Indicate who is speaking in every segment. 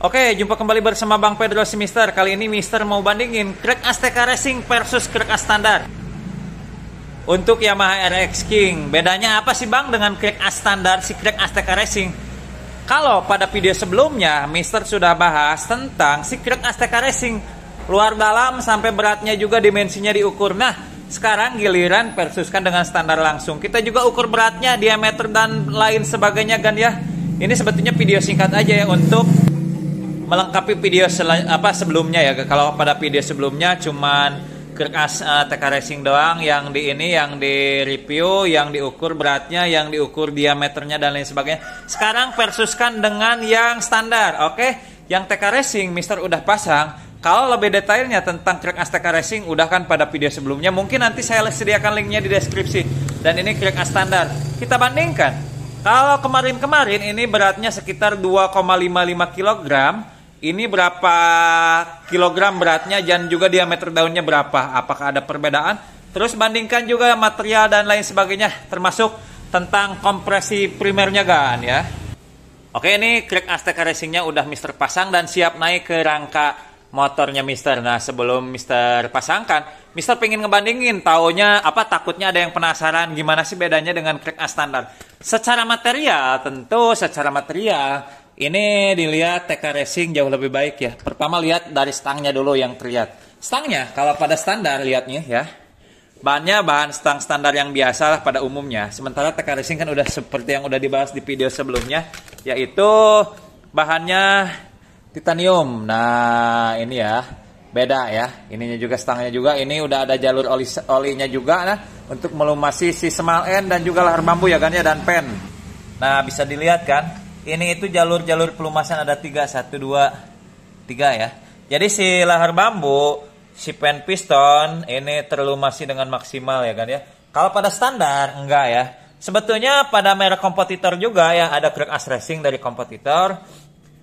Speaker 1: Oke, jumpa kembali bersama Bang Pedro si Mister. Kali ini Mister mau bandingin Craig Azteca Racing versus Craig A Standard untuk Yamaha RX King. Bedanya apa sih Bang dengan Craig A Standard si Craig Azteca Racing? Kalau pada video sebelumnya Mister sudah bahas tentang si Craig Azteca Racing, luar dalam sampai beratnya juga dimensinya diukur. Nah, sekarang giliran versuskan dengan standar langsung. Kita juga ukur beratnya, diameter dan lain sebagainya kan ya. Ini sebetulnya video singkat aja ya untuk melengkapi video sebelumnya ya. Kalau pada video sebelumnya cuman Craig Azteca Racing doang yang di review, yang diukur beratnya, yang diukur diameternya dan lain sebagainya. Sekarang versuskan dengan yang standar. Oke, yang TK Racing Mister udah pasang. Kalau lebih detailnya tentang Craig Azteca Racing udah kan pada video sebelumnya. Mungkin nanti saya sediakan linknya di deskripsi. Dan ini Craig A Standard. Kita bandingkan. Kalau kemarin-kemarin ini beratnya sekitar 2,55 kg. Ini berapa kilogram beratnya dan juga diameter daunnya berapa? Apakah ada perbedaan? Terus bandingkan juga material dan lain sebagainya, termasuk tentang kompresi primernya kan ya. Oke, ini Craig Azteca Racingnya udah Mister pasang dan siap naik ke rangka motornya Mister. Nah, sebelum Mister pasangkan, Mister pengen ngebandingin, takutnya ada yang penasaran gimana sih bedanya dengan Craig A Standard. Secara material, ini dilihat TK Racing jauh lebih baik ya. Pertama lihat dari stangnya dulu yang terlihat. Stangnya kalau pada standar lihatnya ya, bahannya bahan stang standar yang biasa lah pada umumnya. Sementara TK Racing kan udah seperti yang udah dibahas di video sebelumnya, yaitu bahannya titanium. Nah ini ya, beda ya. Ininya juga stangnya juga. Ini udah ada jalur olinya juga nah, untuk melumasi si small end dan juga lahar bambu ya kan ya, dan pen. Nah bisa dilihat kan. Ini itu jalur-jalur pelumasan ada 3, 1, 2, 3 ya. Jadi si lahar bambu, si pen piston ini terlumasi dengan maksimal ya kan ya. Kalau pada standar enggak ya. Sebetulnya pada merek kompetitor juga ya, ada Craig Azteca Racing dari kompetitor.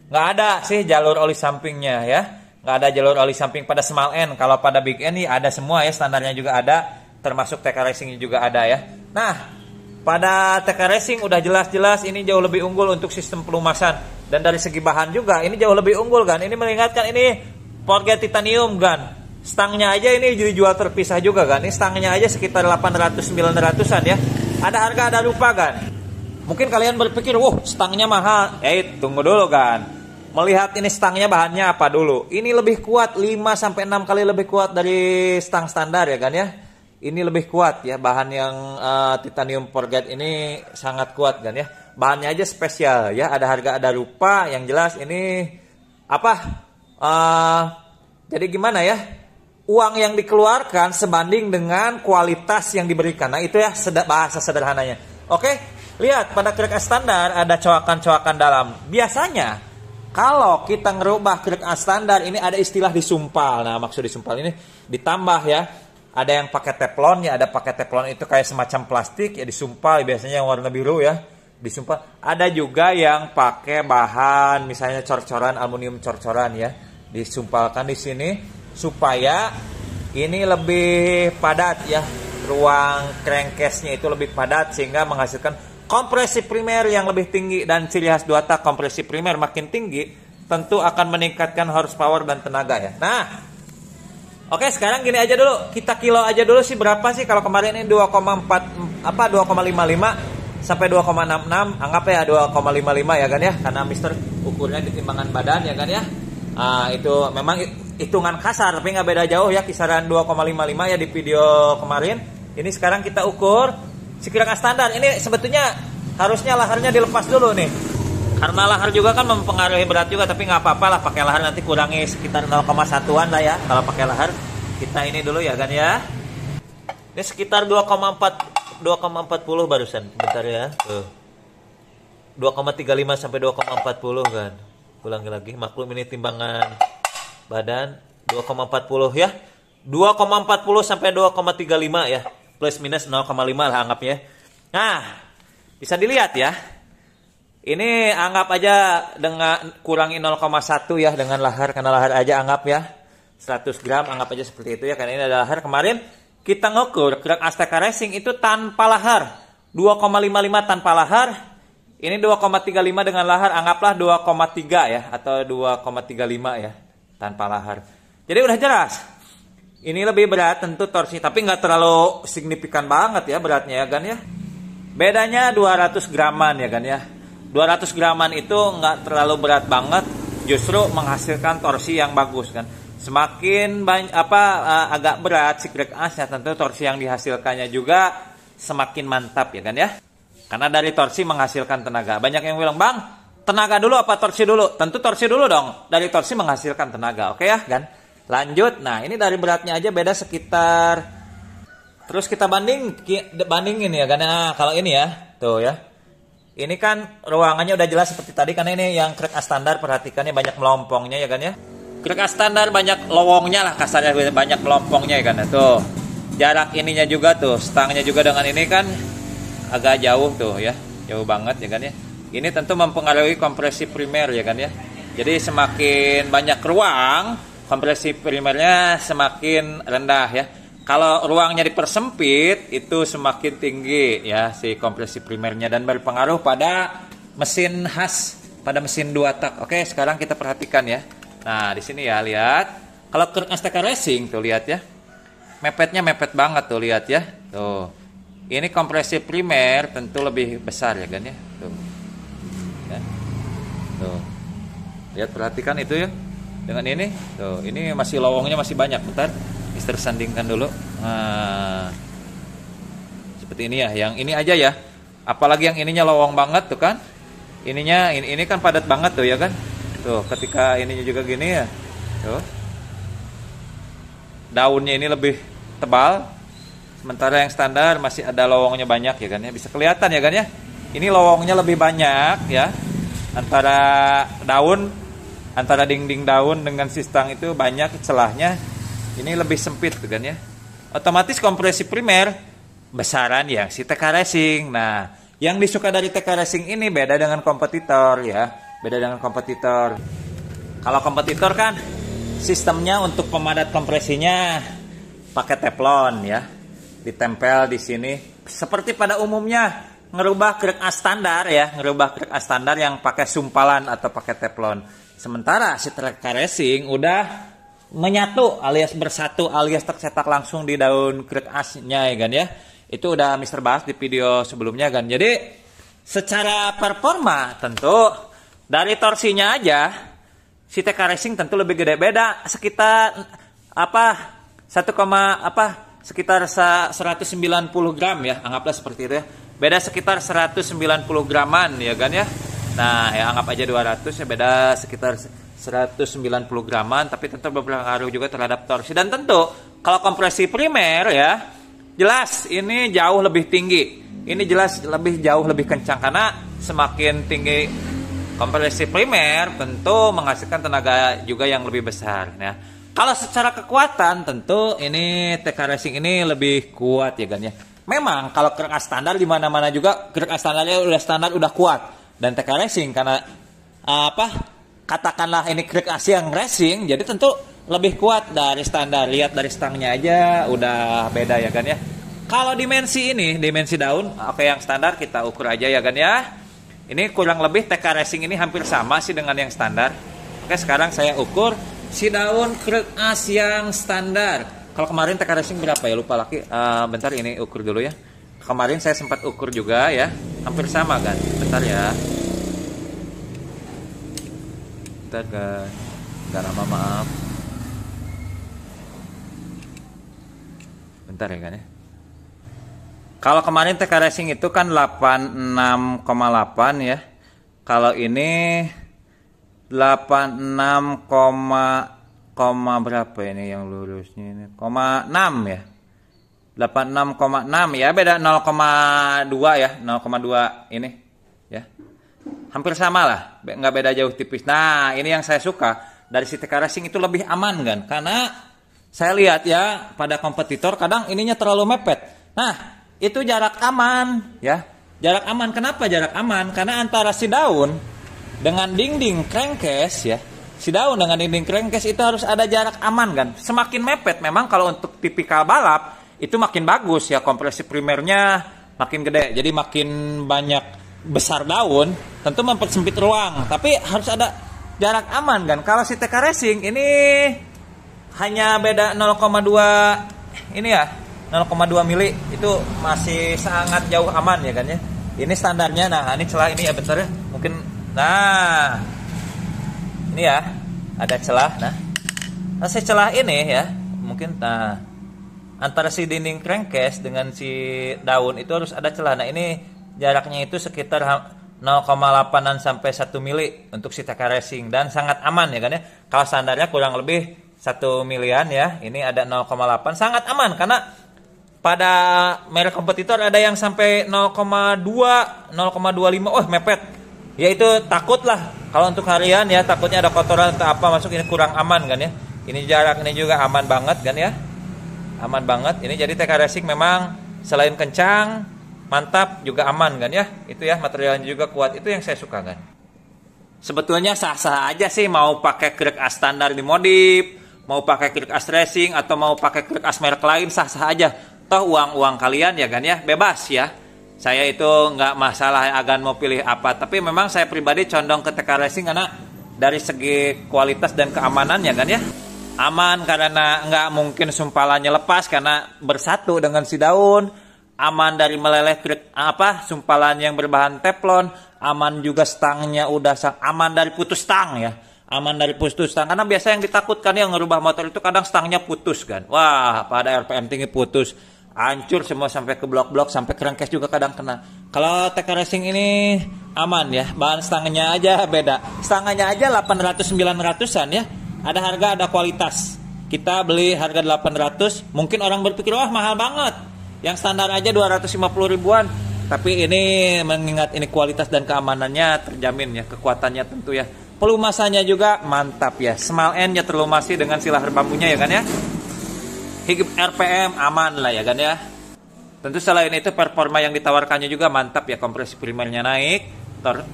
Speaker 1: Nggak ada sih jalur oli sampingnya ya. Nggak ada jalur oli samping pada small end. Kalau pada big end ada semua ya, standarnya juga ada. Termasuk TK Racing juga ada ya. Nah, pada TK Racing udah jelas-jelas ini jauh lebih unggul untuk sistem pelumasan. Dan dari segi bahan juga ini jauh lebih unggul kan. Ini mengingatkan ini forget titanium kan. Stangnya aja ini dijual terpisah juga kan. Ini stangnya aja sekitar 800-900an ya. Ada harga ada rupa kan. Mungkin kalian berpikir, stangnya mahal. Tunggu dulu kan. Melihat ini stangnya bahannya apa dulu. Ini lebih kuat 5-6 kali lebih kuat dari stang standar ya kan ya. Ini lebih kuat ya, bahan yang titanium forget ini sangat kuat kan ya. Bahannya aja spesial ya, ada harga ada rupa. Yang jelas ini jadi gimana ya, uang yang dikeluarkan sebanding dengan kualitas yang diberikan. Nah itu ya bahasa sederhananya. Oke, lihat pada Craig A Standard ada coakan-coakan dalam. Biasanya kalau kita ngerubah Craig A Standard ini ada istilah disumpal. Nah maksud disumpal ini ditambah ya. Ada yang pakai teflon ya, ada pakai teflon itu kayak semacam plastik ya, disumpal biasanya yang warna biru ya, disumpal. Ada juga yang pakai bahan misalnya cor-coran, aluminium cor-coran ya, disumpalkan di sini supaya ini lebih padat ya, ruang crankcase-nya itu lebih padat sehingga menghasilkan kompresi primer yang lebih tinggi. Dan ciri khas 2 tak kompresi primer makin tinggi tentu akan meningkatkan horsepower dan tenaga ya. Nah, oke, sekarang gini aja dulu, kita kilo aja dulu sih berapa sih. Kalau kemarin ini 2,55 sampai 2,66, anggap ya 2,55 ya kan ya, karena Mister ukurnya di timbangan badan ya kan ya. Itu memang hitungan kasar tapi nggak beda jauh ya, kisaran 2,55 ya di video kemarin. Ini sekarang kita ukur si Craig A Standard. Ini sebetulnya harusnya laharnya dilepas dulu nih, karena lahar juga kan mempengaruhi berat juga, tapi nggak apa-apa lah pakai lahar, nanti kurangi sekitar 0,1an lah ya kalau pakai lahar. Kita ini dulu ya kan ya. Ini sekitar 2,40 barusan. Bentar ya. 2,35 sampai 2,40 kan. Ulangi lagi, maklum ini timbangan badan 2,40 ya. 2,40 sampai 2,35 ya. Plus minus 0,5 lah anggapnya. Nah, bisa dilihat ya. Ini anggap aja dengan kurangi 0,1 ya dengan lahar, karena lahar aja anggap ya 100 gram, anggap aja seperti itu ya, karena ini ada lahar. Kemarin kita ngukur Craig Azteca Racing itu tanpa lahar 2,55 tanpa lahar. Ini 2,35 dengan lahar, anggaplah 2,3 ya, atau 2,35 ya, tanpa lahar. Jadi udah jelas. Ini lebih berat tentu torsi, tapi nggak terlalu signifikan banget ya beratnya ya kan ya. Bedanya 200 graman ya kan ya. 200 graman itu nggak terlalu berat banget, justru menghasilkan torsi yang bagus kan. Semakin banyak agak berat si crack asnya, tentu torsi yang dihasilkannya juga semakin mantap ya kan ya. Karena dari torsi menghasilkan tenaga. Banyak yang bilang, "Bang, tenaga dulu apa torsi dulu?" Tentu torsi dulu dong. Dari torsi menghasilkan tenaga. Oke ya kan? Lanjut. Nah, ini dari beratnya aja beda sekitar. Terus kita bandingin ya kan. Nah, kalau ini ya, tuh ya. Ini kan ruangannya udah jelas seperti tadi, karena ini yang crack A standar, perhatikannya banyak melompongnya ya kan ya. Crack A standar banyak lowongnya lah kasarnya, banyak melompongnya ya kan. Tuh. Jarak ininya juga tuh, stangnya juga dengan ini kan agak jauh tuh ya, jauh banget ya kan ya. Ini tentu mempengaruhi kompresi primer ya kan ya. Jadi semakin banyak ruang, kompresi primernya semakin rendah ya. Kalau ruangnya dipersempit, itu semakin tinggi ya si kompresi primernya, dan berpengaruh pada mesin khas, pada mesin 2 tak. Oke, sekarang kita perhatikan ya. Nah, di sini ya lihat. Kalau crack Azteca Racing tuh lihat ya. Mepetnya mepet banget tuh, lihat ya. Tuh. Ini kompresi primer tentu lebih besar ya kan ya. Tuh. Ya. Tuh. Lihat, perhatikan itu ya. Dengan ini, tuh, ini masih lowongnya masih banyak. Bentar, Mister sandingkan dulu. Nah. Seperti ini ya, yang ini aja ya. Apalagi yang ininya lowong banget tuh kan. Ininya ini kan padat banget tuh ya kan. Tuh, ketika ininya juga gini ya. Tuh. Daunnya ini lebih tebal. Sementara yang standar masih ada lowongnya banyak ya kan ya. Bisa kelihatan ya kan ya. Ini lowongnya lebih banyak ya. Antara dinding daun dengan si stang itu banyak celahnya. Ini lebih sempit gitu kan ya. Otomatis kompresi primer besaran ya si TK Racing. Nah, yang disuka dari TK Racing ini beda dengan kompetitor ya. Beda dengan kompetitor. Kalau kompetitor kan sistemnya untuk pemadat kompresinya pakai teflon ya. Ditempel di sini seperti pada umumnya ngerubah crack A standar ya, ngerubah crack A standar yang pakai sumpalan atau pakai teflon. Sementara si TK Racing udah menyatu alias bersatu alias tercetak langsung di daun crack A-nya ya kan ya. Itu udah Mister bahas di video sebelumnya kan. Jadi secara performa tentu dari torsinya aja si TK Racing tentu lebih gede, beda sekitar sekitar 190 gram ya, anggaplah seperti itu ya. Beda sekitar 190 graman ya kan ya. Nah, ya anggap aja 200 ya, beda sekitar 190 graman, tapi tentu berpengaruh juga terhadap torsi. Dan tentu kalau kompresi primer ya, jelas ini jauh lebih tinggi. Ini jelas jauh lebih kencang, karena semakin tinggi kompresi primer tentu menghasilkan tenaga juga yang lebih besar ya. Kalau secara kekuatan tentu ini TK Racing ini lebih kuat ya kan ya. Memang kalau crack A standar di mana-mana juga crack A standarnya udah kuat, dan TK Racing karena katakanlah ini crack A yang racing, jadi tentu lebih kuat dari standar. Lihat dari stangnya aja udah beda ya kan ya. Kalau dimensi daun, oke, yang standar kita ukur aja ya kan ya. Ini kurang lebih TK Racing ini hampir sama sih dengan yang standar. Oke, sekarang saya ukur si daun crack A yang standar. Kalau kemarin TK Racing berapa ya? Lupa lagi. Bentar, ini ukur dulu ya. Kemarin saya sempat ukur juga ya. Hampir sama kan. Bentar ya. Bentar kan. Gak lama, maaf. Bentar ya kan ya. Kalau kemarin TK Racing itu kan 86,8 ya. Kalau ini 86, berapa ini yang lurusnya ini? 6 ya. 86,6 ya, beda 0,2 ya, 0,2 ini ya. Hampir sama lah, nggak beda jauh tipis. Nah, ini yang saya suka dari si TK Racing, itu lebih aman kan, karena saya lihat ya pada kompetitor kadang ininya terlalu mepet. Nah, itu jarak aman ya. Jarak aman, kenapa jarak aman? Karena antara si daun dengan dinding crankcase ya, si daun dengan dinding crankcase itu harus ada jarak aman kan. Semakin mepet memang kalau untuk tipikal balap itu makin bagus ya, kompresi primernya makin gede, jadi makin banyak besar daun, tentu mempersempit ruang, tapi harus ada jarak aman kan. Kalau si TK Racing ini hanya beda 0,2 ini ya, 0,2 mili, itu masih sangat jauh aman ya kan ya. Ini standarnya. Nah, ini celah ini ya, bentar ya, mungkin. Nah, ini ya, ada celah. Nah, si celah ini ya, mungkin antara si dinding crankcase dengan si daun itu harus ada celah. Nah, ini jaraknya itu sekitar 0,8an sampai 1 mili untuk si TK Racing, dan sangat aman ya kan ya. Kalau standarnya kurang lebih 1 milian ya, ini ada 0,8, sangat aman karena pada merek kompetitor ada yang sampai 0,2, 0,25, mepet. Ya itu takut lah. Kalau untuk harian ya, takutnya ada kotoran atau apa masuk, ini kurang aman kan ya. Ini jarak ini juga aman banget kan ya. Aman banget. Ini jadi TK Racing memang selain kencang, mantap, juga aman kan ya. Itu ya, materialnya juga kuat. Itu yang saya suka kan. Sebetulnya sah-sah aja sih mau pakai krek as standar dimodif, mau pakai krek as racing, atau mau pakai krek as merek lain, sah-sah aja. Toh uang kalian ya kan ya, bebas ya. Saya itu nggak masalah agan mau pilih apa, tapi memang saya pribadi condong ke TK Racing karena dari segi kualitas dan keamanan ya kan ya. Aman karena nggak mungkin sumpalannya lepas karena bersatu dengan si daun. Aman dari meleleh sumpalan yang berbahan teflon. Aman juga stangnya udah aman dari putus stang ya. Aman dari putus stang, karena biasa yang ditakutkan yang ngerubah motor itu kadang stangnya putus kan. Wah, pada RPM tinggi putus, hancur semua sampai ke blok-blok, sampai crankcase juga kadang kena. Kalau TK Racing ini aman ya, bahan stangnya aja beda. Stangnya aja 800-900an ya. Ada harga, ada kualitas. Kita beli harga 800, mungkin orang berpikir wah mahal banget. Yang standar aja 250 ribuan. Tapi ini mengingat ini kualitas dan keamanannya terjamin ya, kekuatannya tentu ya. Pelumasannya juga mantap ya. Small end-nya terlumasi dengan silahar bambunya ya kan ya. Higip RPM aman lah ya kan ya. Tentu selain itu performa yang ditawarkannya juga mantap ya. Kompresi primernya naik,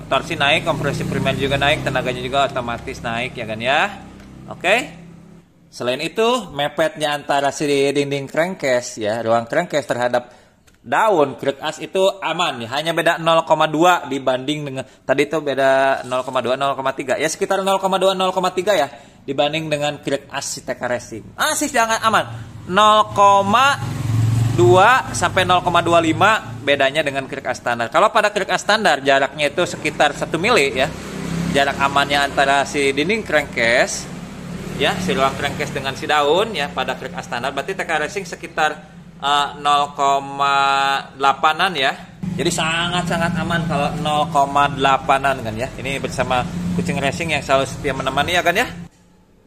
Speaker 1: torsi naik, kompresi primer juga naik, tenaganya juga otomatis naik ya kan ya. Oke. Selain itu mepetnya antara si dinding crankcase ya, ruang crankcase terhadap daun krek as itu aman ya. Hanya beda 0,2 dibanding dengan tadi itu beda 0,2 0,3 ya, sekitar 0,2 0,3 ya dibanding dengan krek as si TK Racing. Sih jangan aman 0,2 sampai 0,25 bedanya dengan krek as standar. Kalau pada krek as standar jaraknya itu sekitar 1 mili ya, jarak amannya antara si dinding crankcase ya, si ruang crankcase dengan si daun ya pada krek as standar, berarti TK Racing sekitar 0,8an ya. Jadi sangat-sangat aman kalau 0,8an kan ya. Ini bersama kucing racing yang selalu setia menemani ya kan ya.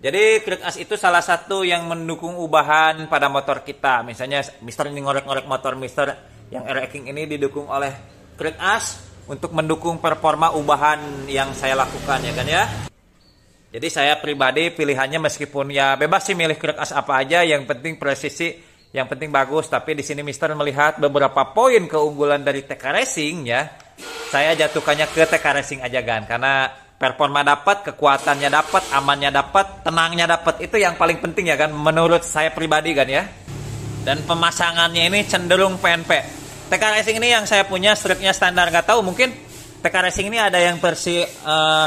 Speaker 1: Jadi krek as itu salah satu yang mendukung ubahan pada motor kita. Misalnya Mister ini ngorek-ngorek motor Mister yang R-King ini didukung oleh krek as untuk mendukung performa ubahan yang saya lakukan ya kan ya. Jadi saya pribadi pilihannya meskipun ya bebas sih milih krek as apa aja, yang penting presisi, yang penting bagus. Tapi di sini Mister melihat beberapa poin keunggulan dari TK Racing ya. Saya jatuhkannya ke TK Racing aja kan, karena performa dapat, kekuatannya dapat, amannya dapat, tenangnya dapat. Itu yang paling penting ya kan menurut saya pribadi kan ya. Dan pemasangannya ini cenderung PNP. TK Racing ini yang saya punya struknya standar, nggak tahu mungkin TK Racing ini ada yang versi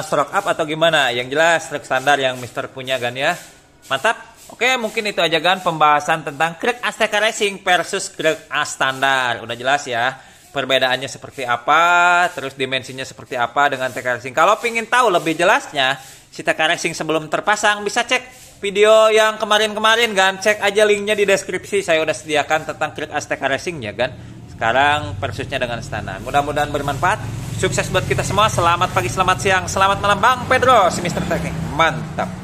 Speaker 1: stroke up atau gimana. Yang jelas struk standar yang Mister punya kan ya. Mantap. Oke, mungkin itu aja kan pembahasan tentang krek as TK Racing versus krek as standar. Udah jelas ya perbedaannya seperti apa, terus dimensinya seperti apa dengan TK Racing. Kalau pingin tahu lebih jelasnya si TK Racing sebelum terpasang, bisa cek video yang kemarin-kemarin kan. Cek aja linknya di deskripsi, saya udah sediakan tentang krek as TK Racing ya kan. Sekarang versusnya dengan standar. Mudah-mudahan bermanfaat. Sukses buat kita semua. Selamat pagi, selamat siang, selamat malam Bang Pedro, si Mister Teknik. Mantap.